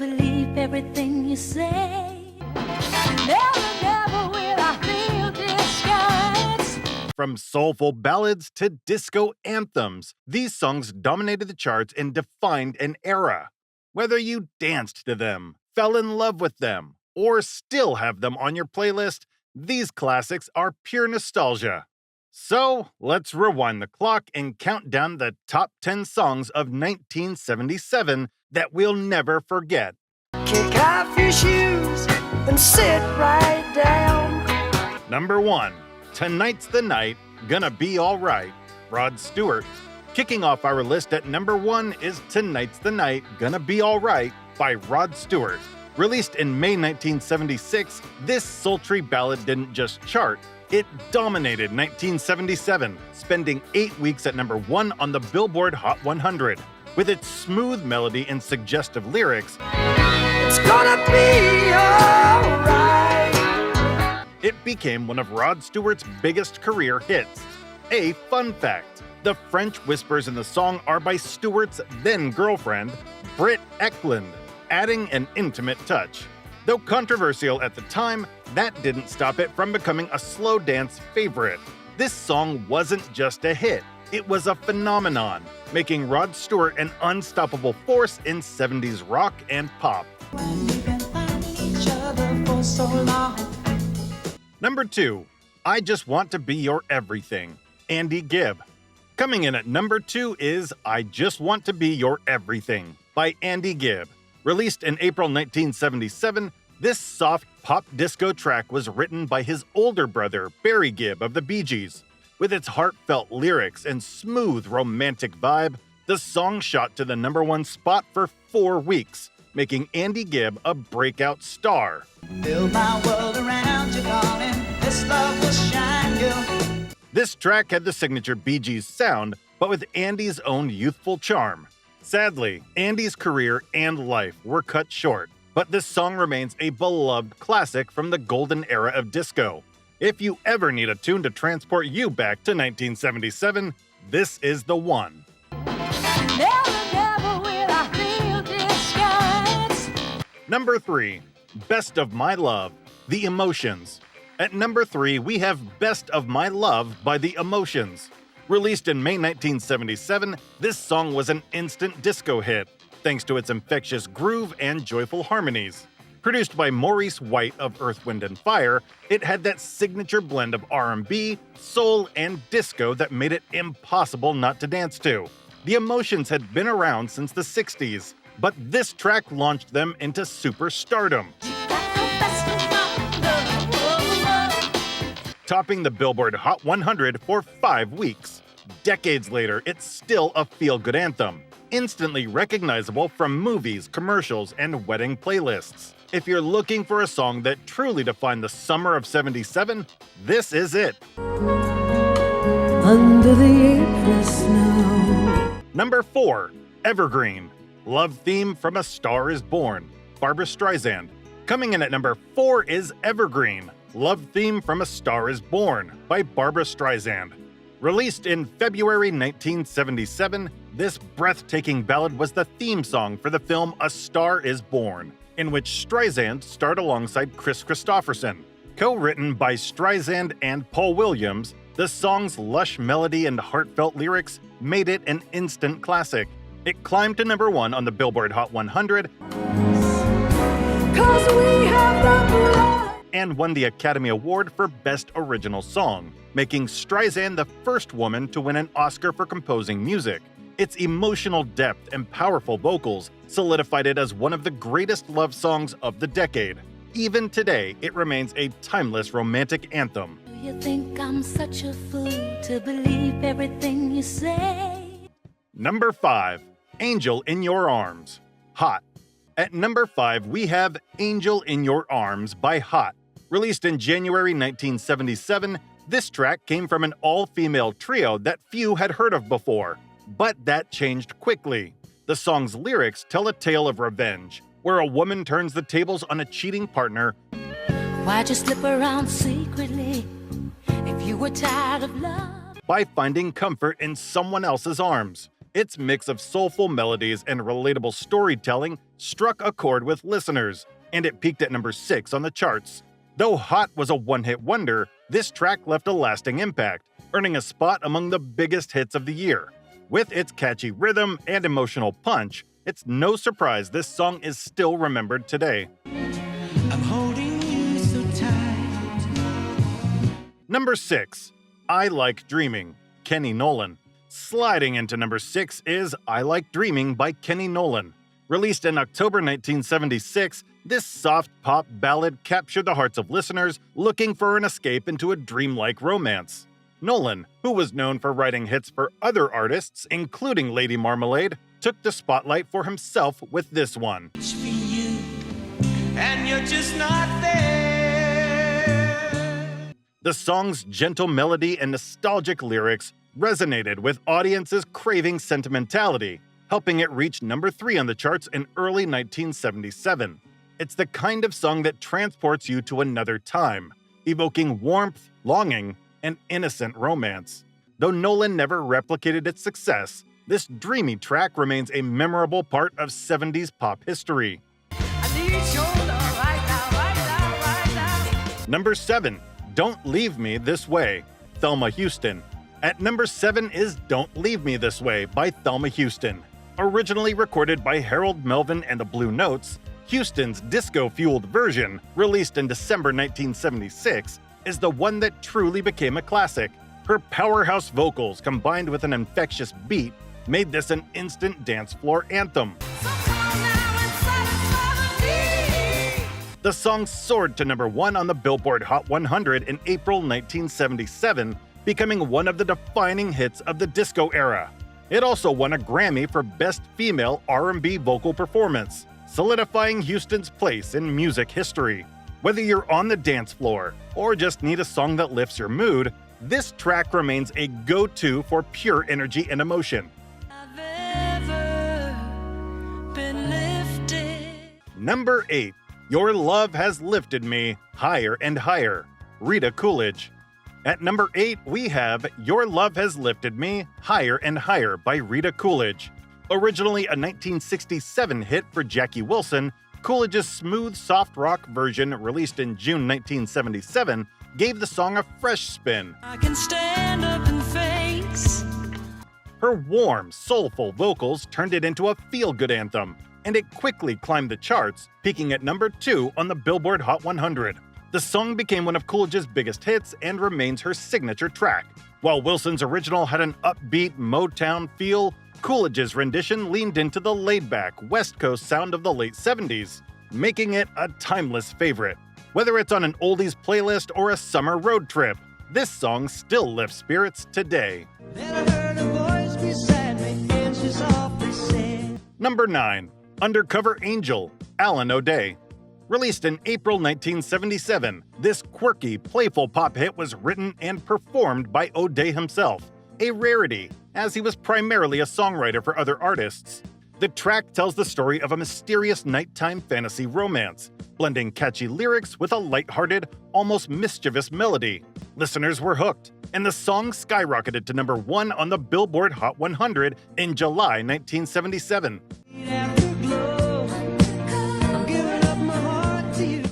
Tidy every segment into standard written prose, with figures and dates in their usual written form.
believe everything you say. Never, never will I feel disguised. From soulful ballads to disco anthems, these songs dominated the charts and defined an era. Whether you danced to them, fell in love with them, or still have them on your playlist, these classics are pure nostalgia. So, let's rewind the clock and count down the top 10 songs of 1977 that we'll never forget. Kick off your shoes and sit right down. Number 1. Tonight's the Night, Gonna Be Alright, Rod Stewart. Kicking off our list at number 1 is Tonight's the Night, Gonna Be Alright by Rod Stewart. Released in May 1976, this sultry ballad didn't just chart, it dominated 1977, spending 8 weeks at number 1 on the Billboard Hot 100. With its smooth melody and suggestive lyrics, It's gonna be alright. it became one of Rod Stewart's biggest career hits. A fun fact, the French whispers in the song are by Stewart's then-girlfriend, Britt Ekland, adding an intimate touch. Though controversial at the time, that didn't stop it from becoming a slow dance favorite. This song wasn't just a hit, it was a phenomenon, making Rod Stewart an unstoppable force in 70s rock and pop. Number 2, I Just Want to Be Your Everything, Andy Gibb. Coming in at number 2 is I Just Want to Be Your Everything by Andy Gibb. Released in April 1977, this soft pop disco track was written by his older brother, Barry Gibb of the Bee Gees. With its heartfelt lyrics and smooth romantic vibe, the song shot to the number 1 spot for 4 weeks, making Andy Gibb a breakout star. Build my world around you, darling. This love will shine you. This track had the signature Bee Gees sound, but with Andy's own youthful charm. Sadly, Andy's career and life were cut short, but this song remains a beloved classic from the golden era of disco. If you ever need a tune to transport you back to 1977, this is the one. Never, never will I feel disguised. Number 3. Best of My Love, The Emotions. At number 3, we have Best of My Love by The Emotions. Released in May 1977, this song was an instant disco hit, thanks to its infectious groove and joyful harmonies. Produced by Maurice White of Earth, Wind & Fire, it had that signature blend of R&B, soul, and disco that made it impossible not to dance to. The Emotions had been around since the 60s, but this track launched them into superstardom. Topping the Billboard Hot 100 for 5 weeks. Decades later, it's still a feel-good anthem, instantly recognizable from movies, commercials, and wedding playlists. If you're looking for a song that truly defined the summer of '77, this is it. Under the April snow. Number 4, Evergreen, Love Theme from A Star Is Born, Barbra Streisand. Coming in at number 4 is Evergreen, Love Theme from A Star Is Born by Barbra Streisand. Released in February 1977, this breathtaking ballad was the theme song for the film A Star Is Born, in which Streisand starred alongside Chris Christopherson. Co-written by Streisand and Paul Williams, the song's lush melody and heartfelt lyrics made it an instant classic. It climbed to number 1 on the Billboard Hot 100 'Cause we have the blood. and won the Academy Award for Best Original Song, making Streisand the first woman to win an Oscar for composing music. Its emotional depth and powerful vocals solidified it as one of the greatest love songs of the decade. Even today, it remains a timeless romantic anthem. Do you think I'm such a fool to believe everything you say? Number 5, Angel in Your Arms, Hot. At number 5, we have Angel in Your Arms by Hot. Released in January 1977, this track came from an all-female trio that few had heard of before. But that changed quickly. The song's lyrics tell a tale of revenge, where a woman turns the tables on a cheating partner. Why'd you slip around secretly if you were tired of love? By finding comfort in someone else's arms. Its mix of soulful melodies and relatable storytelling struck a chord with listeners, and it peaked at number 6 on the charts. Though Hot was a one-hit wonder, this track left a lasting impact, earning a spot among the biggest hits of the year. With its catchy rhythm and emotional punch, it's no surprise this song is still remembered today. I'm holding you so tight. Number 6. I Like Dreaming, Kenny Nolan. Sliding into number 6 is I Like Dreaming by Kenny Nolan. Released in October 1976, this soft pop ballad captured the hearts of listeners looking for an escape into a dreamlike romance. Nolan, who was known for writing hits for other artists, including Lady Marmalade, took the spotlight for himself with this one. It's for you, and you're just not there. The song's gentle melody and nostalgic lyrics resonated with audiences craving sentimentality, helping it reach number 3 on the charts in early 1977. It's the kind of song that transports you to another time, evoking warmth, longing, and innocent romance. Though Nolan never replicated its success, this dreamy track remains a memorable part of 70s pop history. I need your love right now, right now, right now. Number 7. Don't Leave Me This Way, Thelma Houston. At number 7 is Don't Leave Me This Way by Thelma Houston. Originally recorded by Harold Melvin and the Blue Notes, Houston's disco-fueled version, released in December 1976, is the one that truly became a classic. Her powerhouse vocals combined with an infectious beat made this an instant dance floor anthem. The song soared to number 1 on the Billboard Hot 100 in April 1977, becoming one of the defining hits of the disco era. It also won a Grammy for Best Female R&B Vocal Performance, solidifying Houston's place in music history. Whether you're on the dance floor or just need a song that lifts your mood, this track remains a go-to for pure energy and emotion. I've ever been lifted. Number 8. Your Love Has Lifted Me Higher and Higher, Rita Coolidge. At number 8, we have Your Love Has Lifted Me Higher and Higher by Rita Coolidge. Originally a 1967 hit for Jackie Wilson, Coolidge's smooth, soft rock version, released in June 1977, gave the song a fresh spin. I can stand up and face. Her warm, soulful vocals turned it into a feel-good anthem, and it quickly climbed the charts, peaking at number 2 on the Billboard Hot 100. The song became one of Coolidge's biggest hits and remains her signature track. While Wilson's original had an upbeat Motown feel, Coolidge's rendition leaned into the laid-back West Coast sound of the late 70s, making it a timeless favorite. Whether it's on an oldies playlist or a summer road trip, this song still lifts spirits today. Then I heard a voice beside me, and she softly said, Number 9. Undercover Angel, Alan O'Day. Released in April 1977, this quirky, playful pop hit was written and performed by O'Day himself, a rarity, as he was primarily a songwriter for other artists. The track tells the story of a mysterious nighttime fantasy romance, blending catchy lyrics with a lighthearted, almost mischievous melody. Listeners were hooked, and the song skyrocketed to number 1 on the Billboard Hot 100 in July 1977. "Afterglow, I'm giving up my heart to you."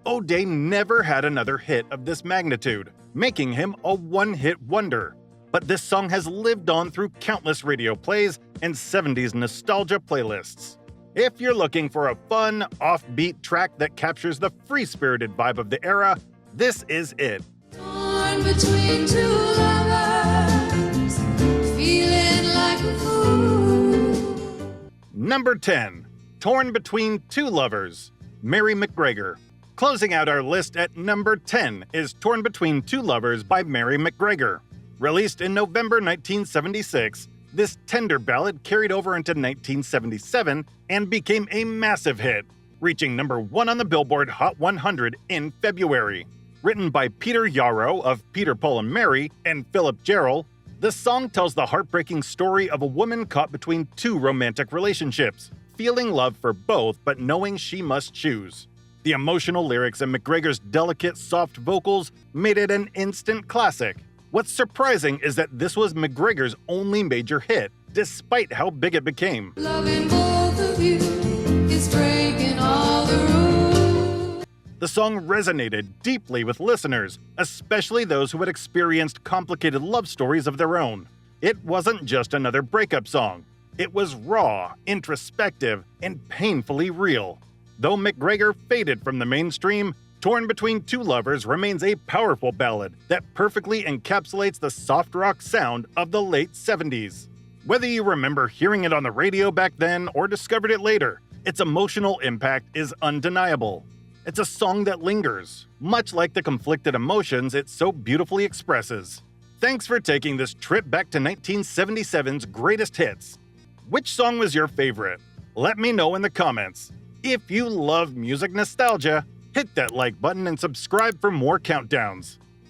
O'Day never had another hit of this magnitude, making him a one-hit wonder. But this song has lived on through countless radio plays and 70s nostalgia playlists. If you're looking for a fun, offbeat track that captures the free-spirited vibe of the era, this is it. Torn between two lovers, feeling like a fool. Number 10. Torn Between Two Lovers, Mary McGregor. Closing out our list at number 10 is Torn Between Two Lovers by Mary McGregor. Released in November 1976, this tender ballad carried over into 1977 and became a massive hit, reaching number 1 on the Billboard Hot 100 in February. Written by Peter Yarrow of Peter, Paul and Mary and Philip Jarrell, the song tells the heartbreaking story of a woman caught between two romantic relationships, feeling love for both but knowing she must choose. The emotional lyrics and McGregor's delicate, soft vocals made it an instant classic. What's surprising is that this was McGregor's only major hit, despite how big it became. Loving both of you is breaking all the rules. The song resonated deeply with listeners, especially those who had experienced complicated love stories of their own. It wasn't just another breakup song. It was raw, introspective, and painfully real. Though McGregor faded from the mainstream, Torn Between Two Lovers remains a powerful ballad that perfectly encapsulates the soft rock sound of the late 70s. Whether you remember hearing it on the radio back then or discovered it later, its emotional impact is undeniable. It's a song that lingers, much like the conflicted emotions it so beautifully expresses. Thanks for taking this trip back to 1977's greatest hits. Which song was your favorite? Let me know in the comments. If you love music nostalgia, hit that like button and subscribe for more countdowns.